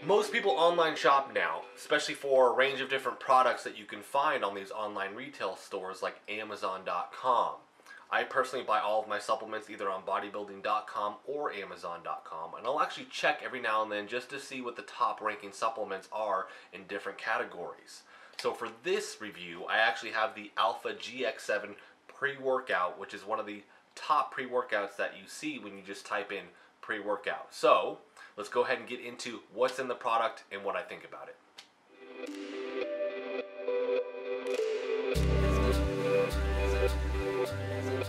Most people online shop now, especially for a range of different products that you can find on these online retail stores like Amazon.com. I personally buy all of my supplements either on bodybuilding.com or Amazon.com, and I'll actually check every now and then just to see what the top ranking supplements are in different categories. So for this review, I actually have the Alpha GX7 pre-workout, which is one of the top pre-workouts that you see when you just type in pre-workout. So let's go ahead and get into what's in the product and what I think about it.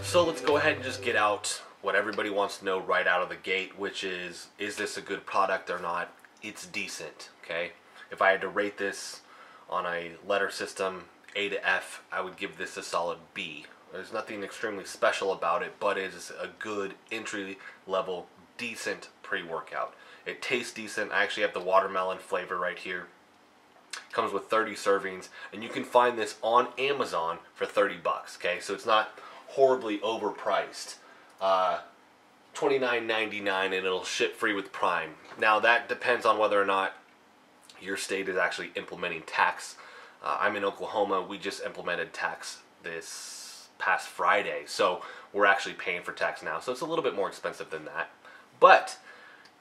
So let's go ahead and just get out what everybody wants to know right out of the gate, which is this a good product or not? It's decent, okay? If I had to rate this on a letter system, A to F, I would give this a solid B. There's nothing extremely special about it, but it is a good entry-level, decent pre-workout. It tastes decent. I actually have the watermelon flavor right here. Comes with 30 servings, and you can find this on Amazon for 30 bucks, okay? So it's not horribly overpriced. $29.99, and it'll ship free with Prime. Now that depends on whether or not your state is actually implementing tax. I'm in Oklahoma. We just implemented tax this past Friday, so we're actually paying for tax now. So it's a little bit more expensive than that. But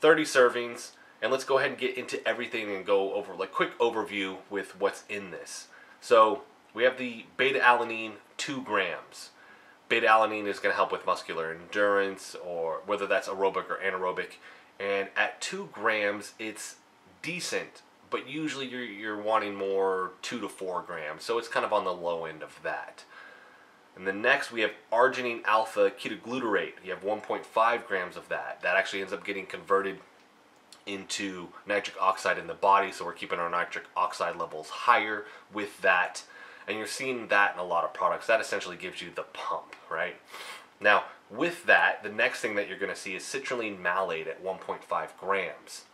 30 servings, and let's go ahead and get into everything and go over like quick overview with what's in this. So we have the beta-alanine 2 grams. Beta-alanine is going to help with muscular endurance, or whether that's aerobic or anaerobic. And at 2 grams, it's decent, but usually you're wanting more 2 to 4 grams. So it's kind of on the low end of that. And then next we have Arginine Alpha-Ketoglutarate. You have 1.5 grams of that. That actually ends up getting converted into nitric oxide in the body, so we're keeping our nitric oxide levels higher with that. And you're seeing that in a lot of products. That essentially gives you the pump, right? Now, with that, the next thing that you're going to see is Citrulline Malate at 1.5 grams.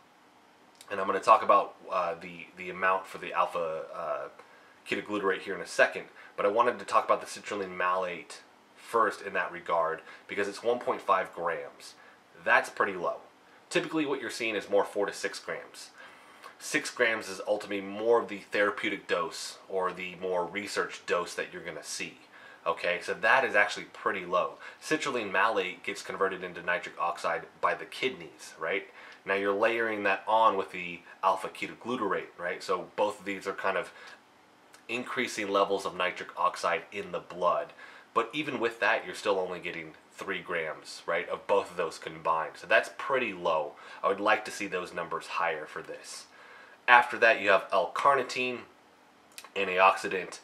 And I'm going to talk about the amount for the alpha-ketoglutarate here in a second. But I wanted to talk about the Citrulline Malate first in that regard because it's 1.5 grams. That's pretty low. Typically what you're seeing is more 4 to 6 grams. 6 grams is ultimately more of the therapeutic dose or the more research dose that you're going to see. Okay, so that is actually pretty low. Citrulline malate gets converted into nitric oxide by the kidneys, right? Now you're layering that on with the alpha-ketoglutarate, right? So both of these are kind of increasing levels of nitric oxide in the blood. But even with that, you're still only getting 3 grams, right, of both of those combined. So that's pretty low. I would like to see those numbers higher for this. After that, you have L-Carnitine Antioxidant.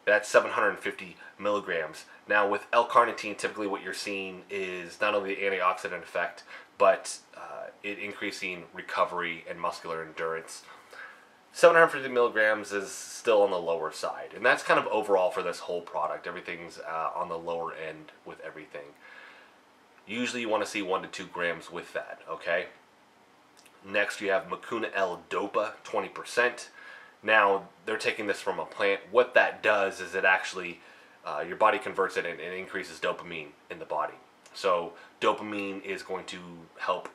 That's 750 milligrams. Now with L-Carnitine, typically what you're seeing is not only the antioxidant effect, but it increasing recovery and muscular endurance. 750 milligrams is still on the lower side, and that's kind of overall for this whole product. Everything's on the lower end with everything. Usually you want to see 1 to 2 grams with that, okay? Next you have Mucuna L-Dopa, 20%. Now they're taking this from a plant. What that does is it actually, your body converts it and increases dopamine in the body. So dopamine is going to help.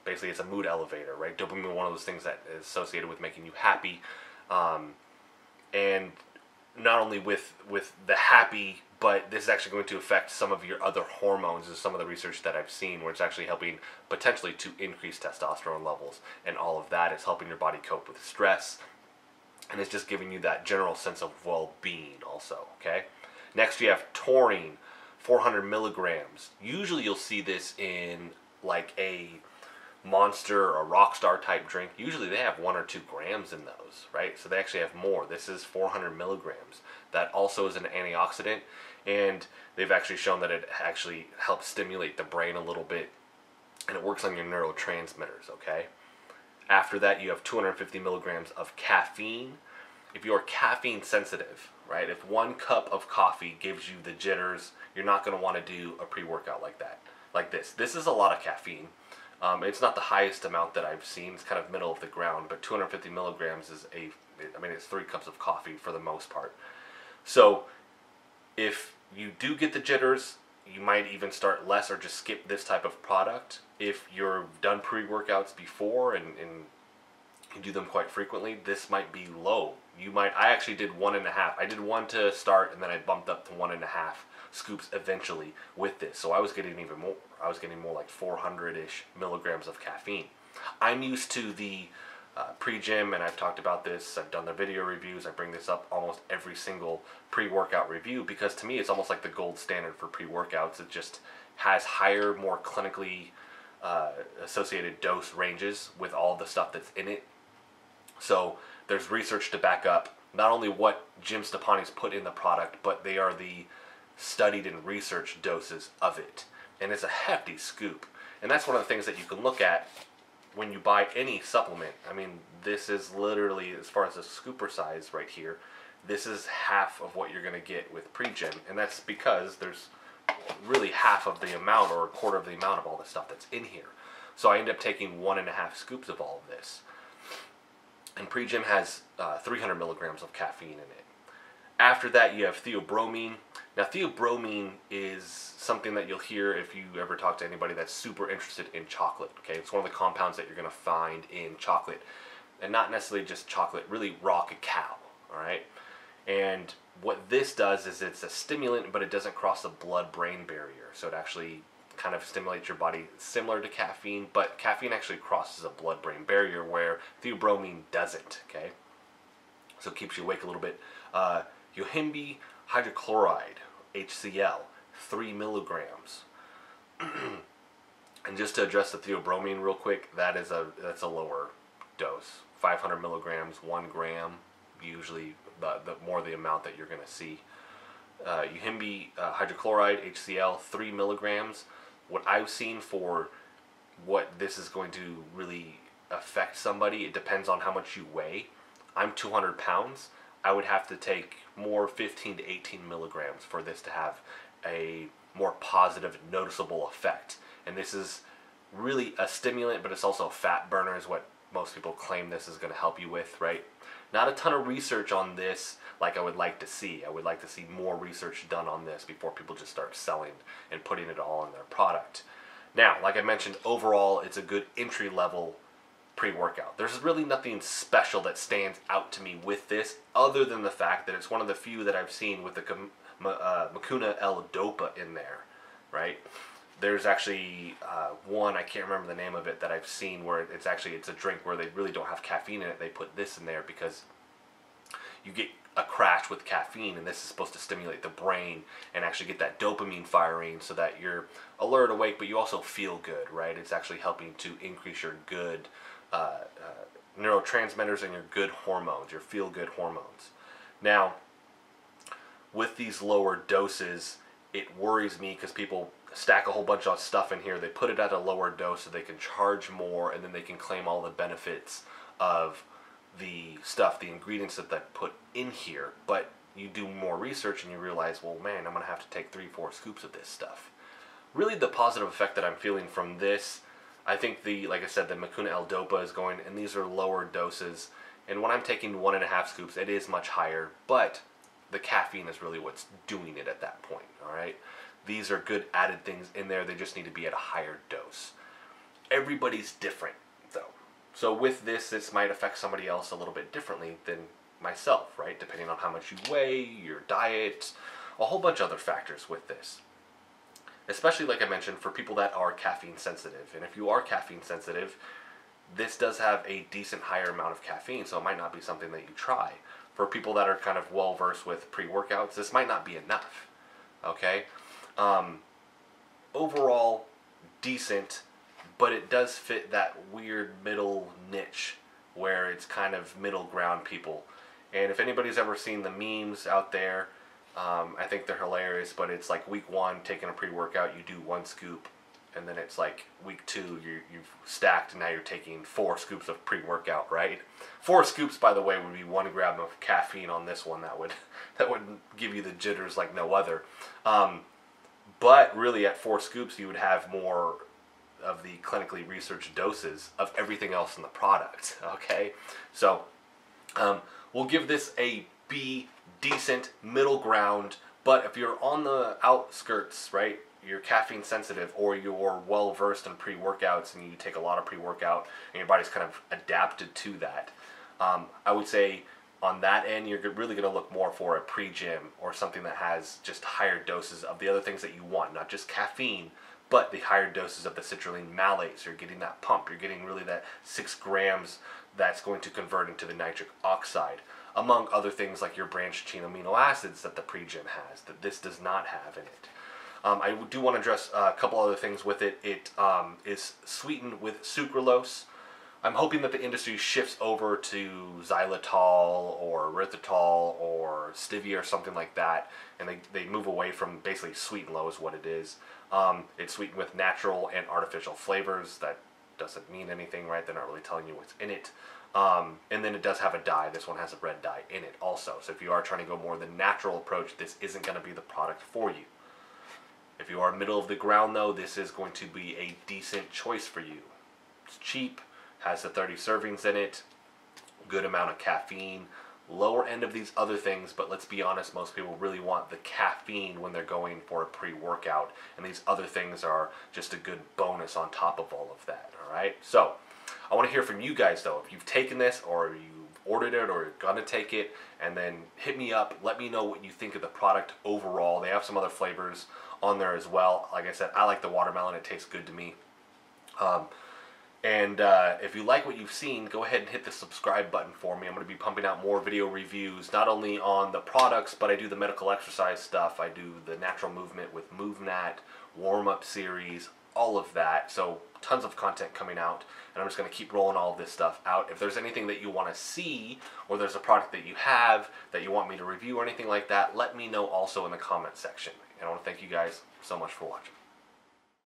Basically, it's a mood elevator, right? Dopamine is one of those things that is associated with making you happy. And not only with the happy, but this is actually going to affect some of your other hormones, is some of the research that I've seen, where it's actually helping potentially to increase testosterone levels. And all of that is helping your body cope with stress. And it's just giving you that general sense of well-being also, okay? Next, you have taurine, 400 milligrams. Usually you'll see this in like a Monster or Rockstar type drink. Usually they have 1 or 2 grams in those, right? So they actually have more. This is 400 milligrams. That also is an antioxidant, and they've actually shown that it actually helps stimulate the brain a little bit, and it works on your neurotransmitters, okay? After that, you have 250 milligrams of caffeine. If you're caffeine sensitive, right, if 1 cup of coffee gives you the jitters, you're not going to want to do a pre-workout like that, like this. This is a lot of caffeine. It's not the highest amount that I've seen. It's kind of middle of the ground, but 250 milligrams is it's 3 cups of coffee for the most part. So if you do get the jitters, you might even start less or just skip this type of product. If you've done pre-workouts before and you do them quite frequently, this might be low. I actually did 1.5. I did 1 to start, and then I bumped up to 1.5 scoops eventually with this. So I was getting even more. I was getting more like 400-ish milligrams of caffeine. I'm used to the pre-gym, and I've talked about this. I've done the video reviews. I bring this up almost every single pre-workout review because to me it's almost like the gold standard for pre-workouts. It just has higher, more clinically associated dose ranges with all the stuff that's in it. So there's research to back up not only what Jim Stepani's put in the product, but they are the studied and researched doses of it. And it's a hefty scoop. And that's one of the things that you can look at when you buy any supplement. I mean, this is literally, as far as the scooper size right here, this is half of what you're going to get with pre-gym. And that's because there's really half of the amount or a quarter of the amount of all the stuff that's in here. So I end up taking 1.5 scoops of all of this. And pre-gym has 300 milligrams of caffeine in it. After that, you have theobromine. Now, theobromine is something that you'll hear if you ever talk to anybody that's super interested in chocolate. Okay, it's one of the compounds that you're going to find in chocolate, and not necessarily just chocolate, really raw cacao. All right, and what this does is it's a stimulant, but it doesn't cross the blood-brain barrier, so it actually kind of stimulates your body similar to caffeine, but caffeine actually crosses a blood-brain barrier where theobromine doesn't. Okay, so it keeps you awake a little bit. Yohimbe hydrochloride, HCl, 3 milligrams. And just to address the theobromine real quick, that's a lower dose. 500 milligrams, 1 gram, usually the more the amount that you're going to see. Yohimbe hydrochloride, HCl, 3 milligrams. What I've seen for what this is going to really affect somebody, it depends on how much you weigh. I'm 200 pounds. I would have to take more 15 to 18 milligrams for this to have a more positive, noticeable effect. And this is really a stimulant, but it's also a fat burner is what most people claim this is going to help you with, right? Not a ton of research on this like I would like to see. I would like to see more research done on this before people just start selling and putting it all in their product. Now, like I mentioned, overall, it's a good entry-level pre-workout. There's really nothing special that stands out to me with this other than the fact that it's one of the few that I've seen with the Mucuna L-Dopa in there, right? There's actually one, I can't remember the name of it, that I've seen where it's a drink where they really don't have caffeine in it. They put this in there because you get a crash with caffeine, and this is supposed to stimulate the brain and actually get that dopamine firing so that you're alert, awake, but you also feel good, right? It's actually helping to increase your good neurotransmitters and your good hormones, your feel-good hormones. Now, with these lower doses, it worries me because people stack a whole bunch of stuff in here. They put it at a lower dose so they can charge more, and then they can claim all the benefits of the stuff, the ingredients that they put in here. But you do more research and you realize, well, man, I'm going to have to take 3-4 scoops of this stuff. Really, the positive effect that I'm feeling from this, I think like I said, the Mucuna L-Dopa is going, and these are lower doses. And when I'm taking 1.5 scoops, it is much higher, but the caffeine is really what's doing it at that point, all right? These are good added things in there. They just need to be at a higher dose. Everybody's different, though. So with this might affect somebody else a little bit differently than myself, right? Depending on how much you weigh, your diet, a whole bunch of other factors with this. Especially, like I mentioned, for people that are caffeine sensitive. And if you are caffeine sensitive, this does have a decent higher amount of caffeine, so it might not be something that you try. For people that are kind of well-versed with pre-workouts, this might not be enough, okay? Overall, decent, but it does fit that weird middle niche where it's kind of middle ground people. And if anybody's ever seen the memes out there, I think they're hilarious, but it's like week 1, taking a pre-workout, you do 1 scoop, and then it's like week 2, you've stacked, and now you're taking 4 scoops of pre-workout, right? 4 scoops, by the way, would be 1 gram of caffeine on this one. That would give you the jitters like no other. But really, at 4 scoops, you would have more of the clinically researched doses of everything else in the product, okay? So, we'll give this a B, decent, middle ground, but if you're on the outskirts, right, you're caffeine sensitive or you're well versed in pre-workouts and you take a lot of pre-workout and your body's kind of adapted to that, I would say on that end you're really going to look more for a pre-gym or something that has just higher doses of the other things that you want, not just caffeine, but the higher doses of the citrulline malate. So you're getting that pump, you're getting really that 6 grams that's going to convert into the nitric oxide, among other things like your branched chain amino acids that the pre-gym has, that this does not have in it. I do want to address a couple other things with it. It is sweetened with sucralose. I'm hoping that the industry shifts over to xylitol or erythritol or stevia or something like that, and they move away from basically sweet and low is what it is. It's sweetened with natural and artificial flavors. That doesn't mean anything, right? They're not really telling you what's in it. And then it does have a dye. This one has a red dye in it also. So if you are trying to go more the natural approach, this isn't going to be the product for you. If you are middle of the ground though, this is going to be a decent choice for you. It's cheap, has the 30 servings in it, good amount of caffeine, lower end of these other things, but let's be honest, most people really want the caffeine when they're going for a pre-workout, and these other things are just a good bonus on top of all of that, alright? So, I want to hear from you guys though, if you've taken this, or you've ordered it, or you're going to take it, and then hit me up, let me know what you think of the product overall. They have some other flavors on there as well. Like I said, I like the watermelon, it tastes good to me. If you like what you've seen, go ahead and hit the subscribe button for me. I'm going to be pumping out more video reviews, not only on the products, but I do the medical exercise stuff. I do the natural movement with MoveNat, warm-up series, all of that. So tons of content coming out, and I'm just going to keep rolling all of this stuff out. If there's anything that you want to see, or there's a product that you have that you want me to review or anything like that, let me know also in the comment section. And I want to thank you guys so much for watching.